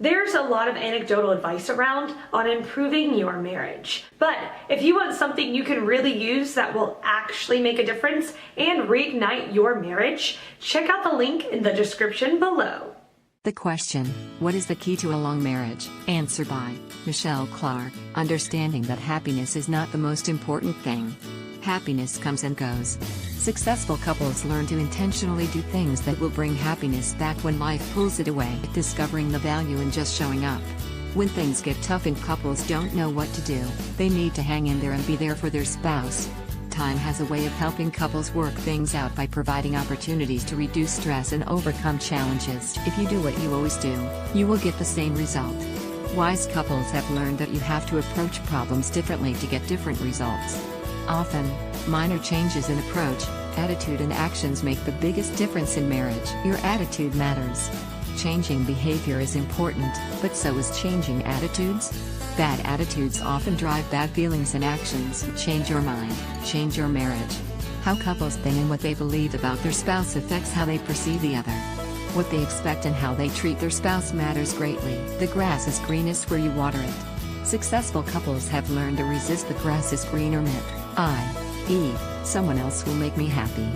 There's a lot of anecdotal advice around on improving your marriage. But if you want something you can really use that will actually make a difference and reignite your marriage, check out the link in the description below. The question, what is the key to a long marriage? Answer by Michelle Clark. Understanding that happiness is not the most important thing. Happiness comes and goes. Successful couples learn to intentionally do things that will bring happiness back when life pulls it away. Discovering the value in just showing up. When things get tough and couples don't know what to do, they need to hang in there and be there for their spouse. Time has a way of helping couples work things out by providing opportunities to reduce stress and overcome challenges. If you do what you always do, you will get the same result. Wise couples have learned that you have to approach problems differently to get different results. Often, minor changes in approach, attitude and actions make the biggest difference in marriage. Your attitude matters. Changing behavior is important, but so is changing attitudes. Bad attitudes often drive bad feelings and actions. Change your mind, change your marriage. How couples think and what they believe about their spouse affects how they perceive the other. What they expect and how they treat their spouse matters greatly. The grass is greenest where you water it. Successful couples have learned to resist the grass is greener myth, i.e., someone else will make me happy.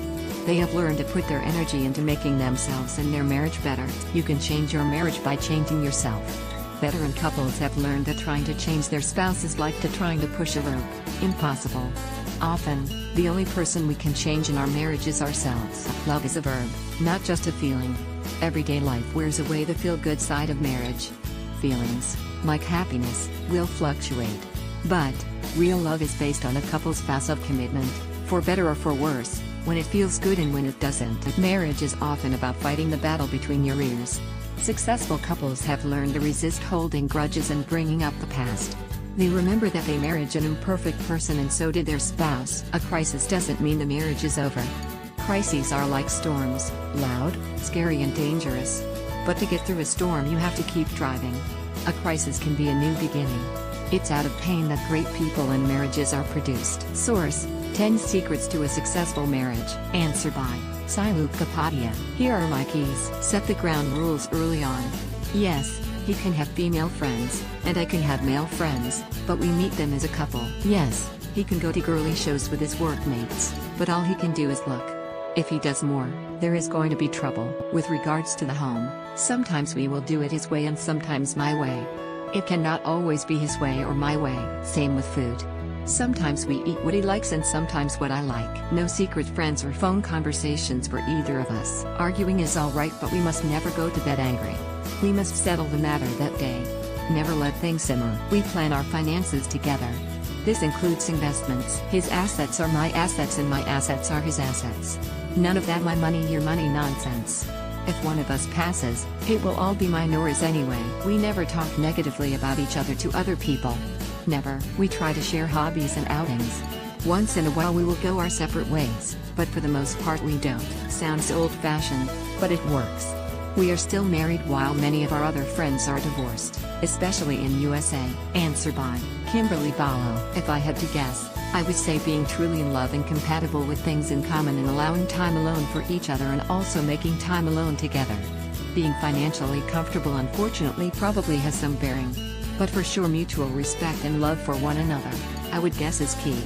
They have learned to put their energy into making themselves and their marriage better. You can change your marriage by changing yourself. Veteran couples have learned that trying to change their spouse is like trying to push a rope. Impossible. Often, the only person we can change in our marriage is ourselves. Love is a verb, not just a feeling. Everyday life wears away the feel-good side of marriage. Feelings, like happiness, will fluctuate. But, real love is based on a couple's vows of commitment, for better or for worse, when it feels good and when it doesn't. Marriage is often about fighting the battle between your ears. Successful couples have learned to resist holding grudges and bringing up the past. They remember that they married an imperfect person and so did their spouse. A crisis doesn't mean the marriage is over. Crises are like storms, loud, scary and dangerous. But to get through a storm you have to keep driving. A crisis can be a new beginning. It's out of pain that great people and marriages are produced. Source: 10 Secrets to a Successful Marriage. Answer by Silu Kapadia. Here are my keys. Set the ground rules early on. Yes, he can have female friends, and I can have male friends, but we meet them as a couple. Yes, he can go to girly shows with his workmates, but all he can do is look. If he does more, there is going to be trouble. With regards to the home, sometimes we will do it his way and sometimes my way. It cannot always be his way or my way. Same with food. Sometimes we eat what he likes and sometimes what I like. No secret friends or phone conversations for either of us. Arguing is alright, but we must never go to bed angry. We must settle the matter that day. Never let things simmer. We plan our finances together. This includes investments. His assets are my assets and my assets are his assets. None of that my money your money nonsense. If one of us passes, it will all be mine or his anyway. We never talk negatively about each other to other people. Never. We try to share hobbies and outings. Once in a while we will go our separate ways, but for the most part we don't. Sounds old-fashioned, but it works. We are still married while many of our other friends are divorced, especially in USA. Answer by Kimberly Ballo. If I had to guess, I would say being truly in love and compatible with things in common and allowing time alone for each other and also making time alone together. Being financially comfortable unfortunately probably has some bearing. But for sure mutual respect and love for one another, I would guess is key.